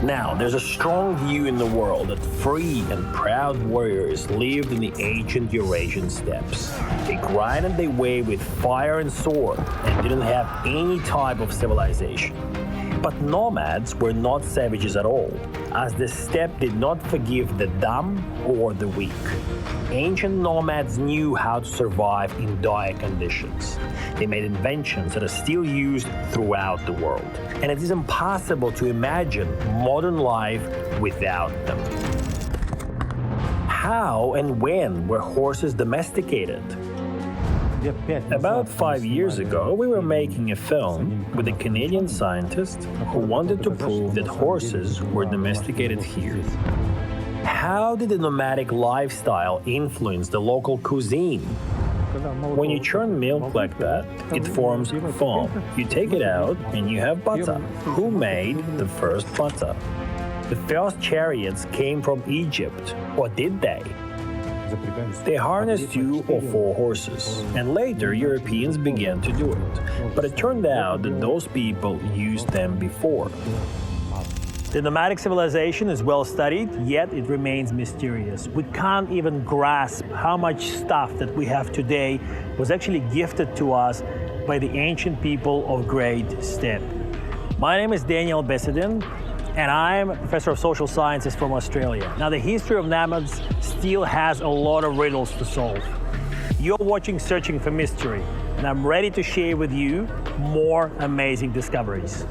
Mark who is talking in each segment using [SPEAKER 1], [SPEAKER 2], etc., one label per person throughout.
[SPEAKER 1] Now, there's a strong view in the world that free and proud warriors lived in the ancient Eurasian steppes. They grinded their way with fire and sword and didn't have any type of civilization. But nomads were not savages at all, as the steppe did not forgive the dumb or the weak. Ancient nomads knew how to survive in dire conditions. They made inventions that are still used throughout the world. And it is impossible to imagine modern life without them. How and when were horses domesticated? About 5 years ago, we were making a film with a Canadian scientist who wanted to prove that horses were domesticated here. How did the nomadic lifestyle influence the local cuisine? When you churn milk like that, it forms foam. You take it out and you have butter. Who made the first butter? The first chariots came from Egypt, or did they? They harnessed 2 or 4 horses, and later Europeans began to do it. But it turned out that those people used them before. The nomadic civilization is well studied, yet it remains mysterious. We can't even grasp how much stuff that we have today was actually gifted to us by the ancient people of Great Steppe. My name is Daniel Besedin, and I'm a professor of social sciences from Australia. Now, the history of nomads still has a lot of riddles to solve. You're watching Searching for Mystery, and I'm ready to share with you more amazing discoveries.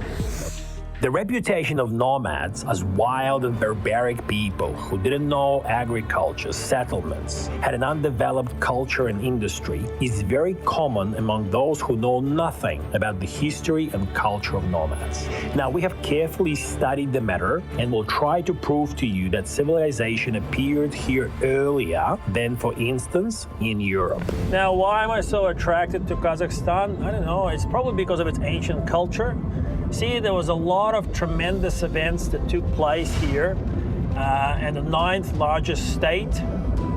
[SPEAKER 1] The reputation of nomads as wild and barbaric people who didn't know agriculture, settlements, had an undeveloped culture and industry is very common among those who know nothing about the history and culture of nomads. Now, we have carefully studied the matter and will try to prove to you that civilization appeared here earlier than, for instance, in Europe. Now, why am I so attracted to Kazakhstan? I don't know. It's probably because of its ancient culture. See, there was a lot of tremendous events that took place here, and the 9th largest state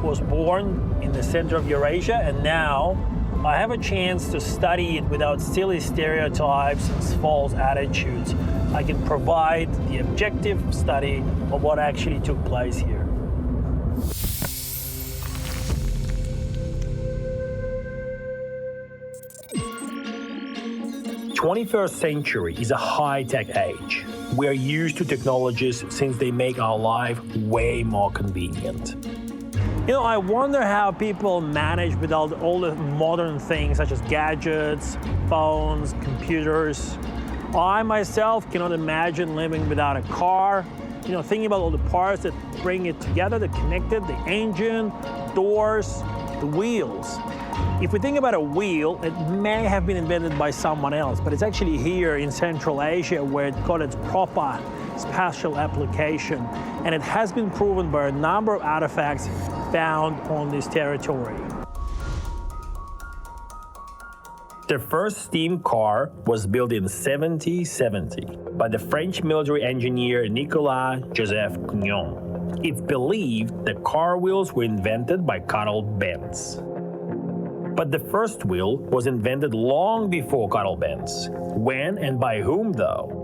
[SPEAKER 1] was born in the center of Eurasia, and now I have a chance to study it without silly stereotypes and false attitudes. I can provide the objective study of what actually took place here. 21st century is a high-tech age. We are used to technologies since they make our life way more convenient. You know, I wonder how people manage without all the modern things such as gadgets, phones, computers. I myself cannot imagine living without a car. You know, thinking about all the parts that bring it together, that connect it, the engine, doors, the wheels. If we think about a wheel, it may have been invented by someone else, but it's actually here in Central Asia where it got its proper spatial application, and it has been proven by a number of artifacts found on this territory. The first steam car was built in 1770 by the French military engineer Nicolas Joseph Cugnon. It's believed the car wheels were invented by Carl Benz. But the first wheel was invented long before Carl Benz. When and by whom, though?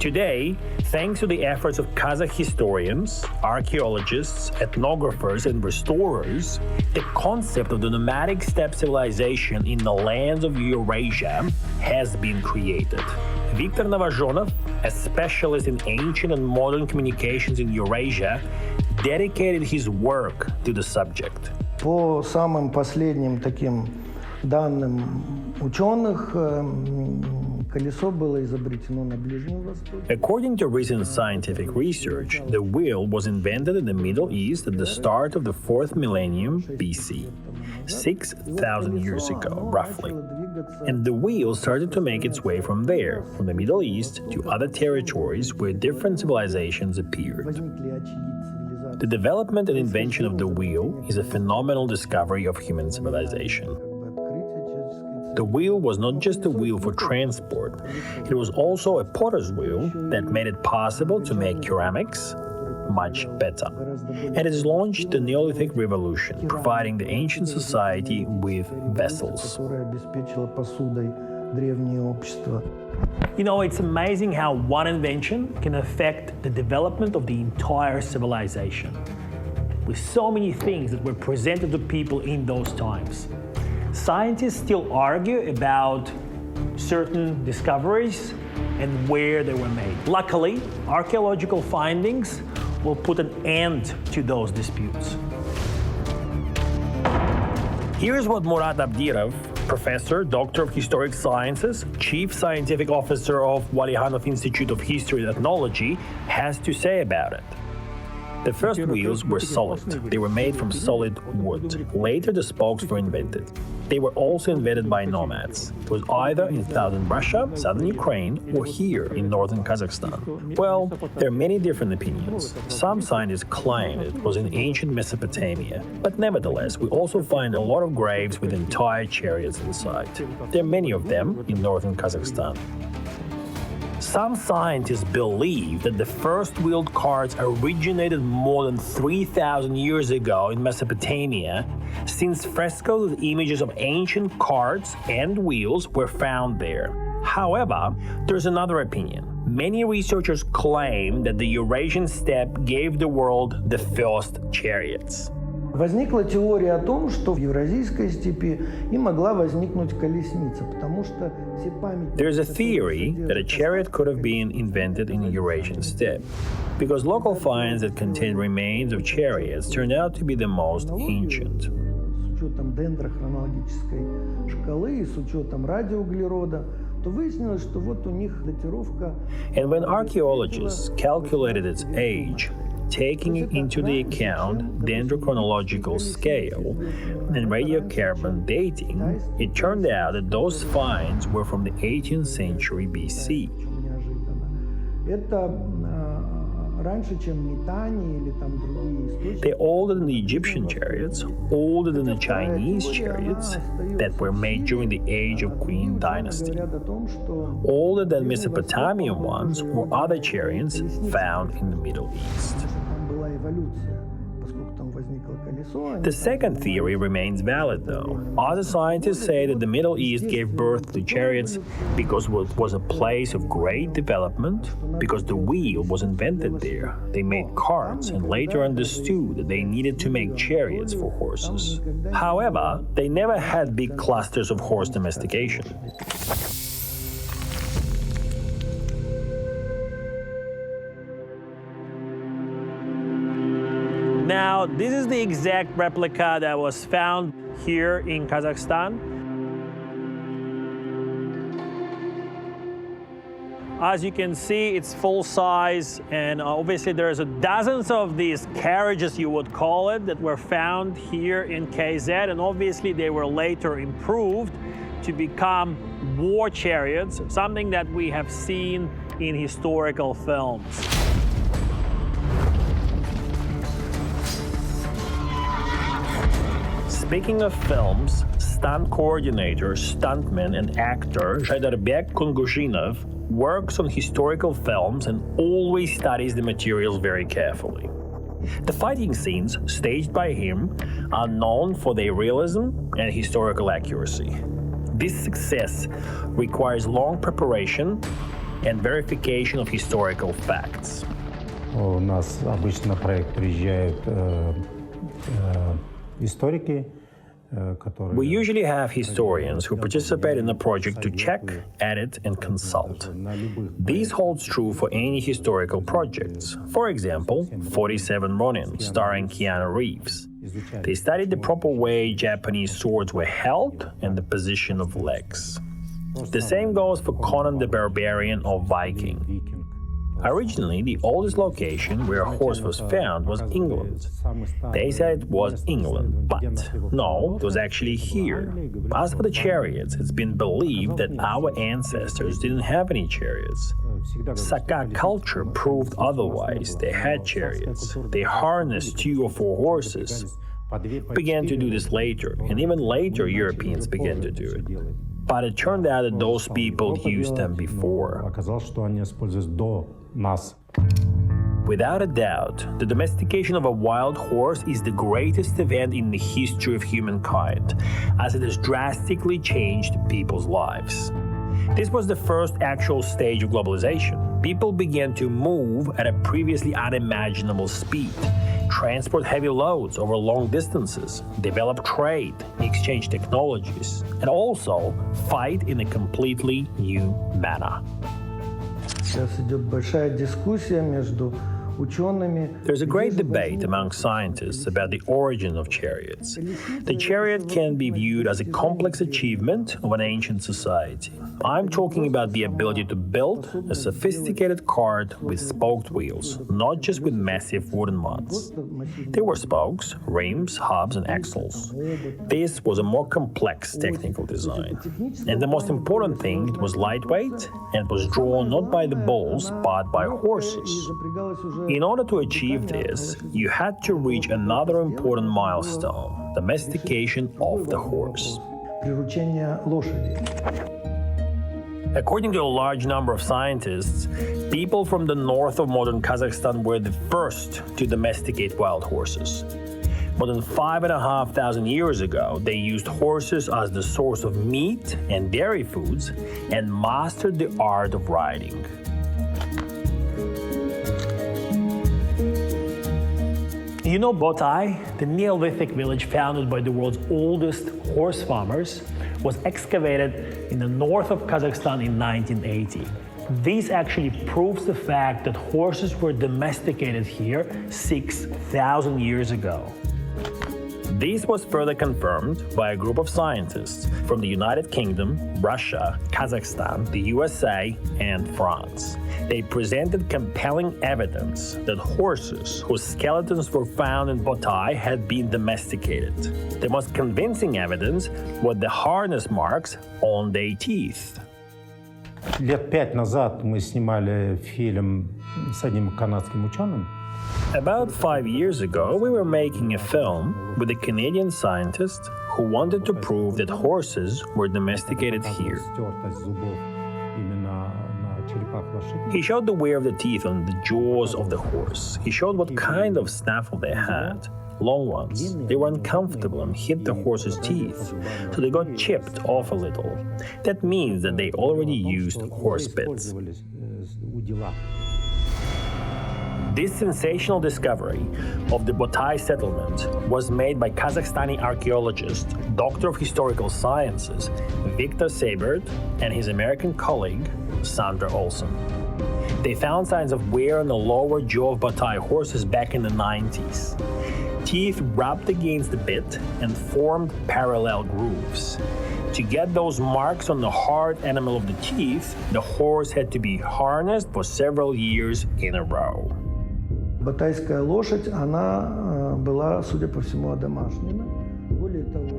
[SPEAKER 1] Today, thanks to the efforts of Kazakh historians, archaeologists, ethnographers, and restorers, the concept of the nomadic steppe civilization in the lands of Eurasia has been created. Viktor Novozhonov, a specialist in ancient and modern communications in Eurasia, dedicated his work to the subject.
[SPEAKER 2] По самым последним таким данным ученых, колесо было изобретено на Ближнем Востоке.
[SPEAKER 1] According to recent scientific research, the wheel was invented in the Middle East at the start of the 4th millennium BC, 6,000 years ago, roughly. And the wheel started to make its way from there, from the Middle East to other territories where different civilizations appeared. The development and invention of the wheel is a phenomenal discovery of human civilization. The wheel was not just a wheel for transport, it was also a potter's wheel that made it possible to make ceramics, much better. And it has launched the Neolithic Revolution, providing the ancient society with vessels. You know, it's amazing how one invention can affect the development of the entire civilization, with so many things that were presented to people in those times. Scientists still argue about certain discoveries and where they were made. Luckily, archaeological findings will put an end to those disputes. Here's what Murat Abdirov, professor, doctor of historic sciences, chief scientific officer of Valihanov Institute of History and Ethnology, has to say about it. The first wheels were solid. They were made from solid wood. Later, the spokes were invented. They were also invented by nomads. It was either in southern Russia, southern Ukraine, or here in northern Kazakhstan. Well, there are many different opinions. Some scientists claim it was in ancient Mesopotamia. But nevertheless, we also find a lot of graves with entire chariots inside. There are many of them in northern Kazakhstan. Some scientists believe that the first wheeled carts originated more than 3,000 years ago in Mesopotamia, since frescoes with images of ancient carts and wheels were found there. However, there's another opinion. Many researchers claim that the Eurasian steppe gave the world the first chariots.
[SPEAKER 2] Возникла теория о том, что в Евразийской степи и могла возникнуть колесница, потому что все памятники...
[SPEAKER 1] There's a theory that a chariot could have been invented in the Eurasian steppe, because local finds that contain remains of chariots turned out to be the most ancient.
[SPEAKER 2] С учетом дендрохронологической шкалы и с учетом радиоуглерода, то выяснилось, что вот у них датировка...
[SPEAKER 1] And when archaeologists calculated its age, taking into the account dendrochronological scale and radiocarbon dating, it turned out that those finds were from the 18th century BC. They're older than the Egyptian chariots, older than the Chinese chariots that were made during the age of Qin dynasty, older than Mesopotamian ones or other chariots found in the Middle East. The second theory remains valid, though. Other scientists say that the Middle East gave birth to chariots because it was a place of great development, because the wheel was invented there. They made carts and later understood that they needed to make chariots for horses. However, they never had big clusters of horse domestication. Now, this is the exact replica that was found here in Kazakhstan. As you can see, it's full size, and obviously there's dozens of these carriages, you would call it, that were found here in KZ, and obviously they were later improved to become war chariots, something that we have seen in historical films. Speaking of films, stunt coordinator, stuntman, and actor Jibek Joly works on historical films and always studies the materials very carefully. The fighting scenes staged by him are known for their realism and historical accuracy. This success requires long preparation and verification of historical facts.
[SPEAKER 3] У нас обычно на проект приезжают историки.
[SPEAKER 1] We usually have historians who participate in the project to check, edit, and consult. This holds true for any historical projects. For example, 47 Ronin, starring Keanu Reeves. They studied the proper way Japanese swords were held and the position of legs. The same goes for Conan the Barbarian or Viking. Originally, the oldest location where a horse was found was England. They said it was England, but no, it was actually here. As for the chariots, it's been believed that our ancestors didn't have any chariots. Saka culture proved otherwise. They had chariots. They harnessed 2 or 4 horses. Began to do this later, and even later Europeans began to do it. But it turned out that those people used them before.
[SPEAKER 3] Оказалось, что они используются до нас.
[SPEAKER 1] Without a doubt, the domestication of a wild horse is the greatest event in the history of humankind, as it has drastically changed people's lives. This was the first actual stage of globalization. People began to move at a previously unimaginable speed, transport heavy loads over long distances, develop trade, exchange technologies, and also fight in a completely new manner.
[SPEAKER 2] Сейчас идет большая дискуссия между учеными.
[SPEAKER 1] There's a great debate among scientists about the origin of chariots. The chariot can be viewed as a complex achievement of an ancient society. I'm talking about the ability to build a sophisticated cart with spoked wheels, not just with massive wooden mods. There were spokes, rims, hubs, and axles. This was a more complex technical design. And the most important thing, it was lightweight and was drawn not by the bulls, but by horses. In order to achieve this, you had to reach another important milestone, domestication of the horse.
[SPEAKER 2] Приручение лошади.
[SPEAKER 1] According to a large number of scientists, people from the north of modern Kazakhstan were the first to domesticate wild horses. More than 5,500 years ago, they used horses as the source of meat and dairy foods and mastered the art of riding. You know Botai, the Neolithic village founded by the world's oldest horse farmers, was excavated in the north of Kazakhstan in 1980. This actually proves the fact that horses were domesticated here 6,000 years ago. This was further confirmed by a group of scientists from the United Kingdom, Russia, Kazakhstan, the USA, and France. They presented compelling evidence that horses whose skeletons were found in Botai had been domesticated. The most convincing evidence were the harness marks on their teeth.
[SPEAKER 3] Лет 5 назад мы снимали фильм с одним канадским ученым.
[SPEAKER 1] About 5 years ago, we were making a film with a Canadian scientist who wanted to prove that horses were domesticated here. He showed the wear of the teeth on the jaws of the horse. He showed what kind of snaffle they had. Long ones. They were uncomfortable and hit the horse's teeth, so they got chipped off a little. That means that they already used horse bits. This sensational discovery of the Botai settlement was made by Kazakhstani archaeologist, Doctor of Historical Sciences, Viktor Seibert, and his American colleague, Sandra Olson. They found signs of wear on the lower jaw of Botai horses back in the 90s. Teeth rubbed against the bit and formed parallel grooves. To get those marks on the hard enamel of the teeth, the horse had to be harnessed for several years in a row.
[SPEAKER 2] Батайская лошадь, она была, судя по всему, одомашнена.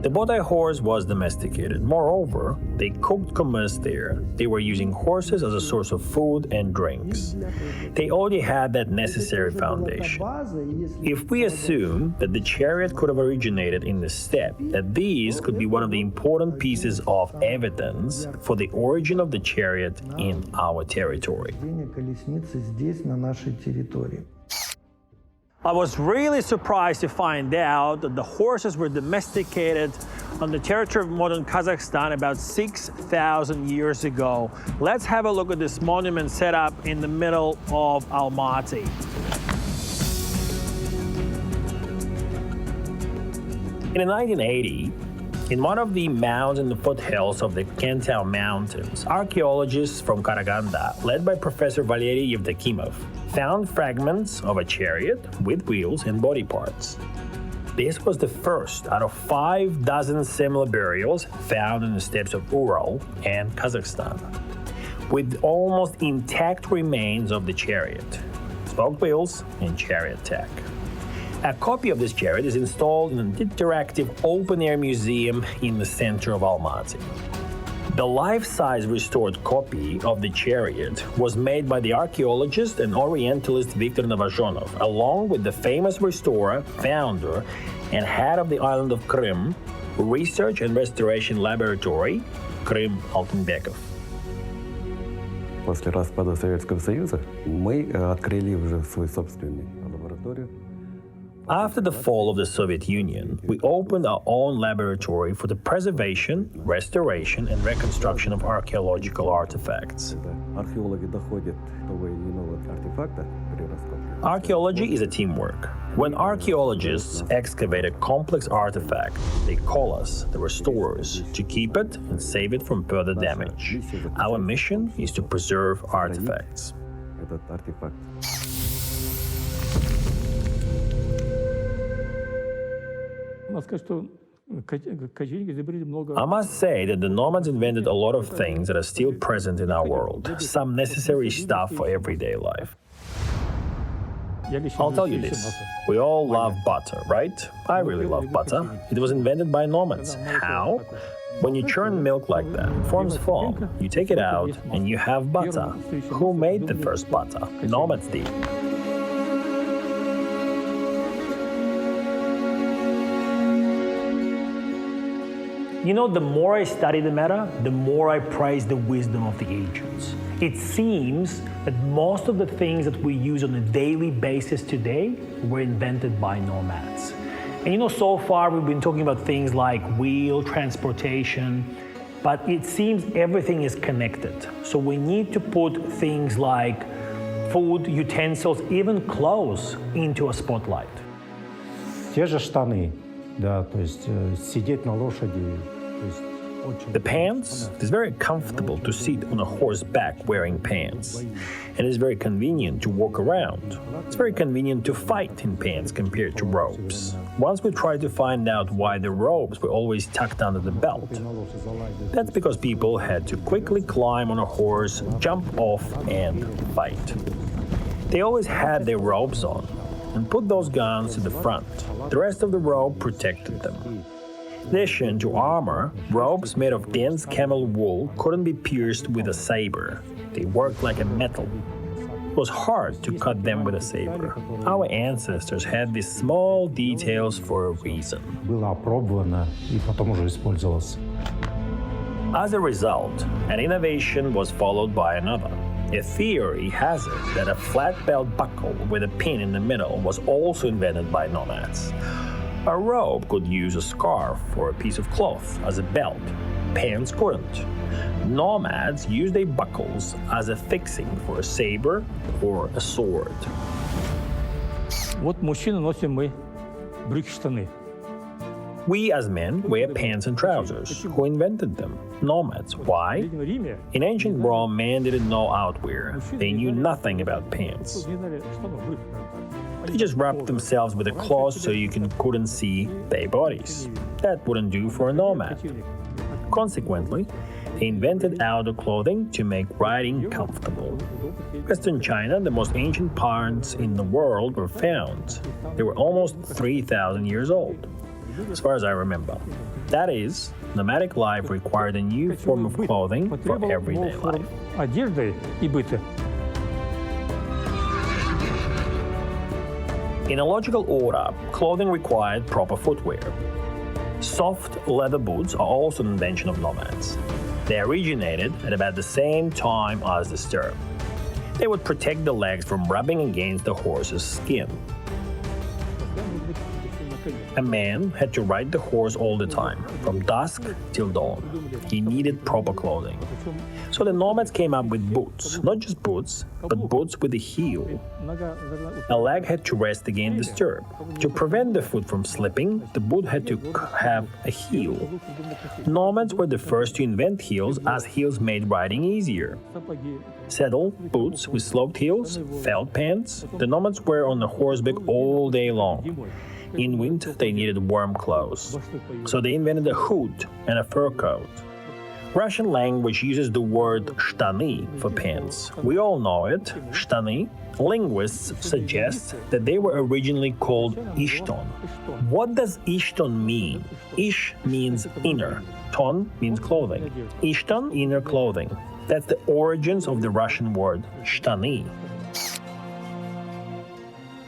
[SPEAKER 1] The Botai horse was domesticated. Moreover, they cooked commerce there. They were using horses as a source of food and drinks. They already had that necessary foundation. If we assume that the chariot could have originated in the steppe, that these could be one of the important pieces of evidence for the origin of the chariot in our territory. I was really surprised to find out that the horses were domesticated on the territory of modern Kazakhstan about 6,000 years ago. Let's have a look at this monument set up in the middle of Almaty. In 1980, in one of the mounds in the foothills of the Kentau Mountains, archaeologists from Karaganda, led by Professor Valery Yevdokimov, found fragments of a chariot with wheels and body parts. This was the first out of 6 similar burials found in the steppes of Ural and Kazakhstan, with almost intact remains of the chariot, spoke wheels, and chariot tech. A copy of this chariot is installed in an interactive open-air museum in the center of Almaty. The life-size restored copy of the chariot was made by the archaeologist and Orientalist Viktor Novozhonov, along with the famous restorer, founder, and head of the island of Krim, Research and Restoration Laboratory, Krim Altenbekov.
[SPEAKER 4] После распада Советского Союза мы открыли уже свою собственную лабораторию.
[SPEAKER 1] After the fall of the Soviet Union, we opened our own laboratory for the preservation, restoration, and reconstruction of archaeological artifacts.
[SPEAKER 4] Археологи доходят того или иного артефакта при раскопке.
[SPEAKER 1] Archaeology is a teamwork. When archaeologists excavate a complex artifact, they call us, the restorers, to keep it and save it from further damage. Our mission is to preserve artifacts.
[SPEAKER 4] Этот артефакт.
[SPEAKER 1] I must say that the Nomads invented a lot of things that are still present in our world, some necessary stuff for everyday life. I'll tell you this. We all love butter, right? I really love butter. It was invented by Nomads. How? When you churn milk like that, it forms foam. You take it out and you have butter. Who made the first butter? Nomads did. You know, the more I study the matter, the more I praise the wisdom of the ancients. It seems that most of the things that we use on a daily basis today were invented by nomads. And you know, so far we've been talking about things like wheel, transportation, but it seems everything is connected. So we need to put things like food, utensils, even clothes into a spotlight.
[SPEAKER 3] Те же штаны, да, то есть сидеть на лошади.
[SPEAKER 1] The pants, it is very comfortable to sit on a horse's back wearing pants. And it is very convenient to walk around. It's very convenient to fight in pants compared to robes. Once we tried to find out why the robes were always tucked under the belt. That's because people had to quickly climb on a horse, jump off, and fight. They always had their robes on and put those guns to the front. The rest of the robe protected them. In addition to armor, robes made of dense camel wool couldn't be pierced with a saber. They worked like a metal. It was hard to cut them with a saber. Our ancestors had these small details for a reason.
[SPEAKER 3] Было опробовано и потом уже использовалось.
[SPEAKER 1] As a result, an innovation was followed by another. A theory has it that a flat belt buckle with a pin in the middle was also invented by nomads. A robe could use a scarf or a piece of cloth as a belt. Pants couldn't. Nomads used their buckles as a fixing for a saber or a sword.
[SPEAKER 5] Вот мужчины носим мы брюки-штаны.
[SPEAKER 1] We as men wear pants and trousers. Who invented them? Nomads. Why? In ancient Rome, men didn't know outwear. They knew nothing about pants. They just wrapped themselves with a cloth so you couldn't see their bodies. That wouldn't do for a nomad. Consequently, they invented outer clothing to make riding comfortable. Western China, the most ancient parts in the world, were found. They were almost 3,000 years old, as far as I remember. That is, nomadic life required a new form of clothing for everyday life.
[SPEAKER 5] Одежды и быта.
[SPEAKER 1] In a logical order, clothing required proper footwear. Soft leather boots are also an invention of nomads. They originated at about the same time as the stirrup. They would protect the legs from rubbing against the horse's skin. A man had to ride the horse all the time, from dusk till dawn. He needed proper clothing. So the nomads came up with boots, not just boots, but boots with a heel. A leg had to rest against the stirrup. To prevent the foot from slipping, the boot had to have a heel. Nomads were the first to invent heels, as heels made riding easier. Saddle, boots with sloped heels, felt pants. The nomads were on the horseback all day long. In winter, they needed warm clothes. So they invented a hood and a fur coat. Russian language uses the word shtani for pants. We all know it, shtani. Linguists suggest that they were originally called ishton. What does ishton mean? Ish means inner, ton means clothing. Ishton, inner clothing. That's the origins of the Russian word shtani.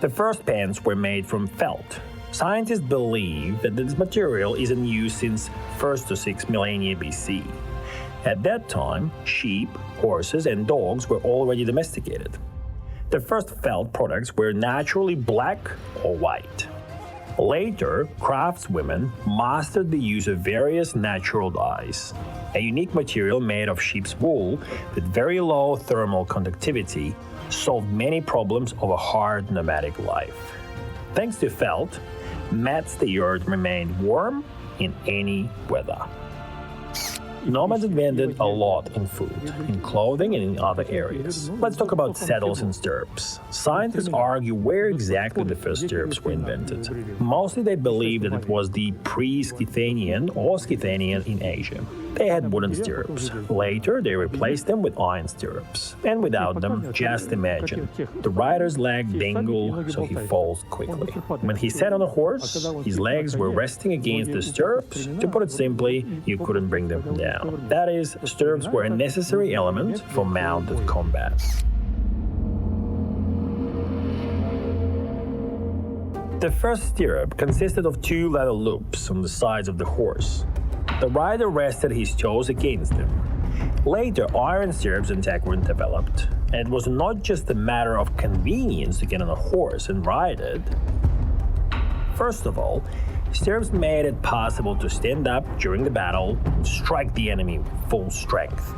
[SPEAKER 1] The first pants were made from felt. Scientists believe that this material is in use since 1st to 6th millennia BC. At that time, sheep, horses, and dogs were already domesticated. The first felt products were naturally black or white. Later, craftswomen mastered the use of various natural dyes, a unique material made of sheep's wool with very low thermal conductivity solved many problems of a hard nomadic life. Thanks to felt, mats the earth remained warm in any weather. Nomads invented a lot in food, in clothing, and in other areas. Let's talk about saddles and stirrups. Scientists argue where exactly the first stirrups were invented. Mostly they believe that it was the pre-Scythanian or Scythanian in Asia. They had wooden stirrups. Later, they replaced them with iron stirrups. And without them, just imagine, the rider's leg dangle so he falls quickly. When he sat on a horse, his legs were resting against the stirrups. To put it simply, you couldn't bring them down. That is, stirrups were a necessary element for mounted combat. The first stirrup consisted of two leather loops on the sides of the horse. The rider rested his toes against them. Later, iron stirrups and tack were developed, and it was not just a matter of convenience to get on a horse and ride it. First of all, stirrups made it possible to stand up during the battle and strike the enemy with full strength.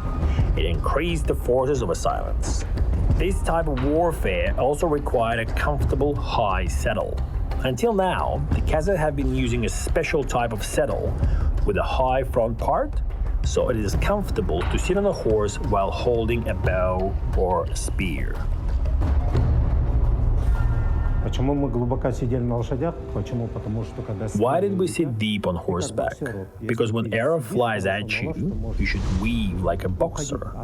[SPEAKER 1] It increased the forces of assailants. This type of warfare also required a comfortable high saddle. Until now, the Kazakhs have been using a special type of saddle with a high front part, so it is comfortable to sit on a horse while holding a bow or a spear. Why did we sit deep on horseback? Because when arrow flies at you, you should weave like a boxer.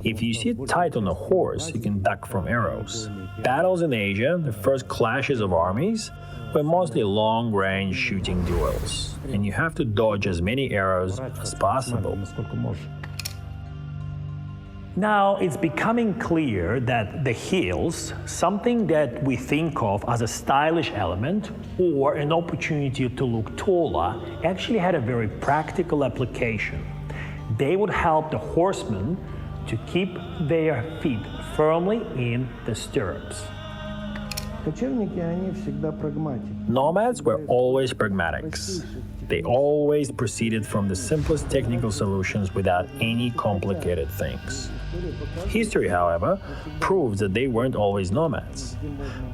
[SPEAKER 1] If you sit tight on a horse, you can duck from arrows. Battles in Asia, the first clashes of armies, were mostly long-range shooting duels, and you have to dodge as many arrows as possible. Now, it's becoming clear that the heels, something that we think of as a stylish element or an opportunity to look taller, actually had a very practical application. They would help the horsemen to keep their feet firmly in the stirrups. Nomads were always pragmatics. They always proceeded from the simplest technical solutions without any complicated things. History, however, proves that they weren't always nomads.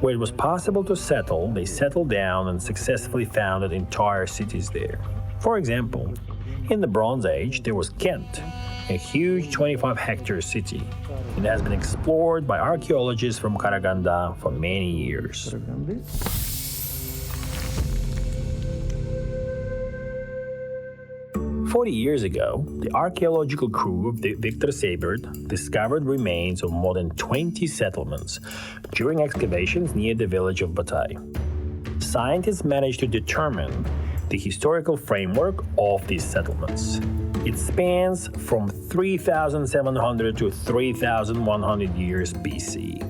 [SPEAKER 1] Where it was possible to settle, they settled down and successfully founded entire cities there. For example, in the Bronze Age, there was Kent, a huge 25-hectare city. It has been explored by archaeologists from Karaganda for many years. "40 years ago, the archaeological crew of the Victor Seybert discovered remains of more than 20 settlements during excavations near the village of Batay. Scientists managed to determine the historical framework of these settlements. It spans from 3,700 to 3,100 years BC.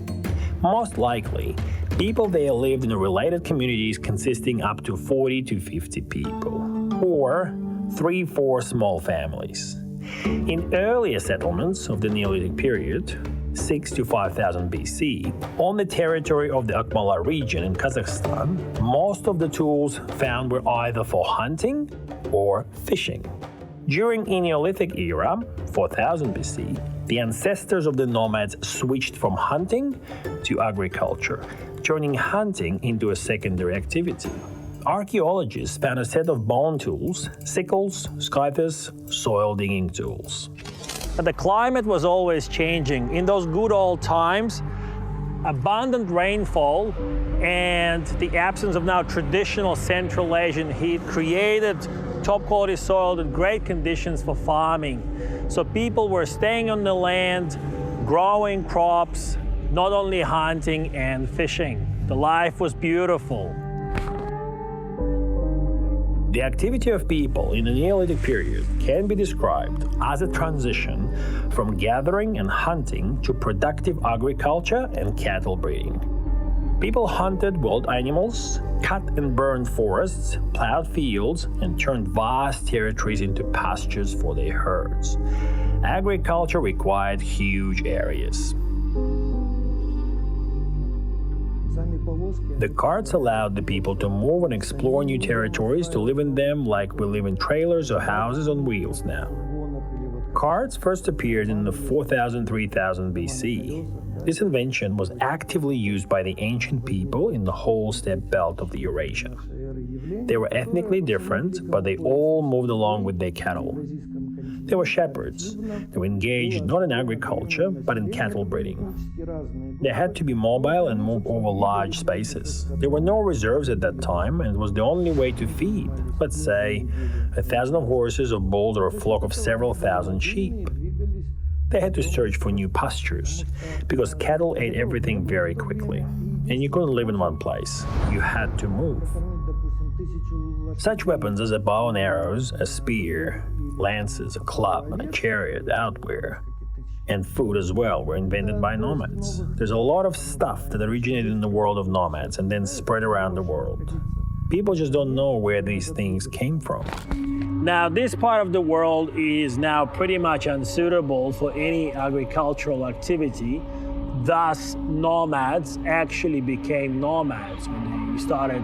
[SPEAKER 1] Most likely, people there lived in related communities consisting up to 40 to 50 people, or 3-4 small families. In earlier settlements of the Neolithic period, 6 to 5000 BC, on the territory of the Akmala region in Kazakhstan, most of the tools found were either for hunting or fishing. During the Neolithic era, 4000 BC, the ancestors of the nomads switched from hunting to agriculture, turning hunting into a secondary activity. Archaeologists found a set of bone tools, sickles, scythes, soil digging tools. But the climate was always changing. In those good old times, abundant rainfall and the absence of now traditional Central Asian heat created top quality soil with great conditions for farming. So people were staying on the land, growing crops, not only hunting and fishing. The life was beautiful. The activity of people in the Neolithic period can be described as a transition from gathering and hunting to productive agriculture and cattle breeding. People hunted wild animals, cut and burned forests, plowed fields, and turned vast territories into pastures for their herds. Agriculture required huge areas. The carts allowed the people to move and explore new territories, to live in them like we live in trailers or houses on wheels now. Carts first appeared in the 4000-3000 BC. This invention was actively used by the ancient people in the whole steppe belt of the Eurasia. They were ethnically different, but they all moved along with their cattle. They were shepherds. They were engaged not in agriculture, but in cattle breeding. They had to be mobile and move over large spaces. There were no reserves at that time, and it was the only way to feed, let's say, 1,000 horses or bulls or a flock of several thousand sheep. They had to search for new pastures, because cattle ate everything very quickly, and you couldn't live in one place. You had to move. Such weapons as a bow and arrows, a spear, lances, a club, and a chariot, outwear, and food as well were invented by nomads. There's a lot of stuff that originated in the world of nomads and then spread around the world. People just don't know where these things came from. Now, this part of the world is now pretty much unsuitable for any agricultural activity. Thus, nomads actually became nomads when they started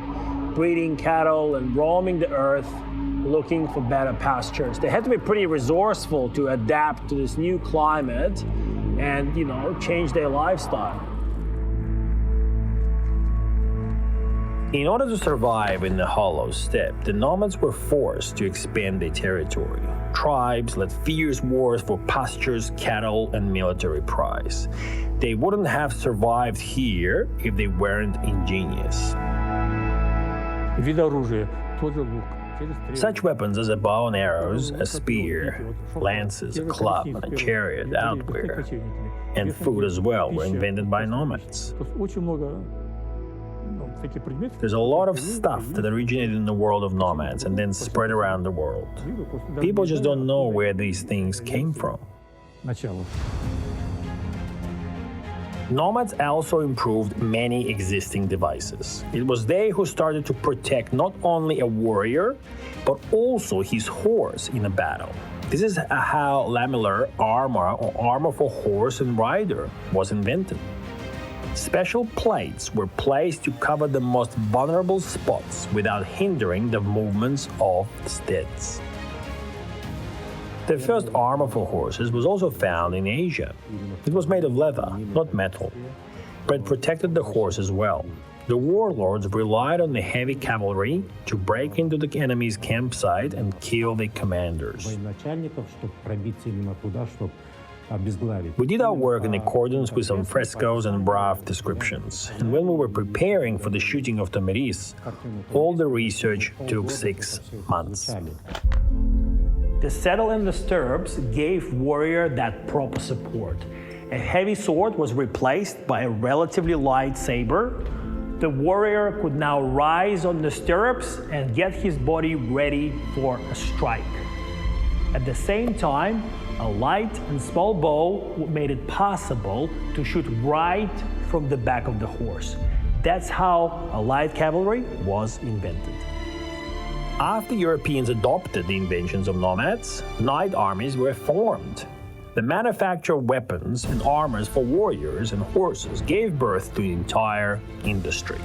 [SPEAKER 1] breeding cattle and roaming the earth looking for better pastures. They had to be pretty resourceful to adapt to this new climate and, change their lifestyle. In order to survive in the hollow steppe, the nomads were forced to expand their territory. Tribes led fierce wars for pastures, cattle, and military prize. They wouldn't have survived here if they weren't ingenious.
[SPEAKER 5] Вид оружия, тоже лук.
[SPEAKER 1] Such weapons as a bow and arrows, a spear, lances, a club, and a chariot, outwear, and food as well were invented by nomads. There's a lot of stuff that originated in the world of nomads and then spread around the world. People just don't know where these things came from. Nomads also improved many existing devices. It was they who started to protect not only a warrior, but also his horse in a battle. This is how lamellar armor, or armor for horse and rider, was invented. Special plates were placed to cover the most vulnerable spots without hindering the movements of steeds. The first armor for horses was also found in Asia. It was made of leather, not metal, but it protected the horse as well. The warlords relied on the heavy cavalry to break into the enemy's campsite and kill the commanders. We did our work in accordance with some frescoes and rough descriptions, and when we were preparing for the shooting of Tomiris, all the research took 6 months. The saddle and the stirrups gave warrior that proper support. A heavy sword was replaced by a relatively light saber. The warrior could now rise on the stirrups and get his body ready for a strike. At the same time, a light and small bow made it possible to shoot right from the back of the horse. That's how a light cavalry was invented. After Europeans adopted the inventions of nomads, night armies were formed. The manufacture of weapons and armors for warriors and horses gave birth to an entire industry.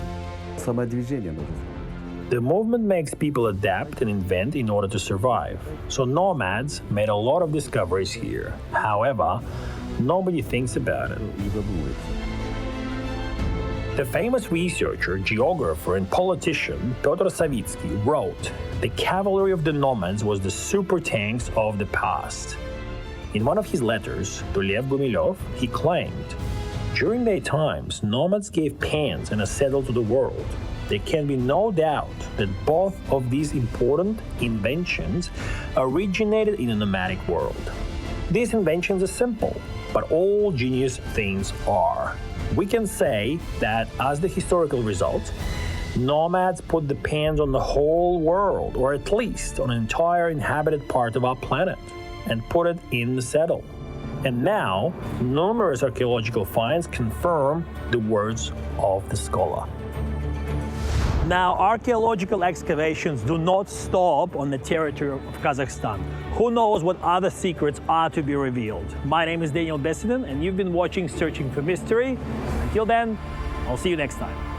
[SPEAKER 4] Самодвижение нужно.
[SPEAKER 1] The movement makes people adapt and invent in order to survive. So nomads made a lot of discoveries here. However, nobody thinks about it. The famous researcher, geographer, and politician Pyotr Savitsky wrote, "The cavalry of the nomads was the super tanks of the past." In one of his letters to Lev Gumilev, he claimed, "During their times, nomads gave pants and a saddle to the world. There can be no doubt that both of these important inventions originated in the nomadic world. These inventions are simple, but all genius things are. We can say that as the historical result, nomads put the pans on the whole world, or at least on an entire inhabited part of our planet, and put it in the saddle. And now, numerous archaeological finds confirm the words of the scholar." Now, archaeological excavations do not stop on the territory of Kazakhstan. Who knows what other secrets are to be revealed? My name is Daniel Besedin, and you've been watching Searching for Mystery. Until then, I'll see you next time.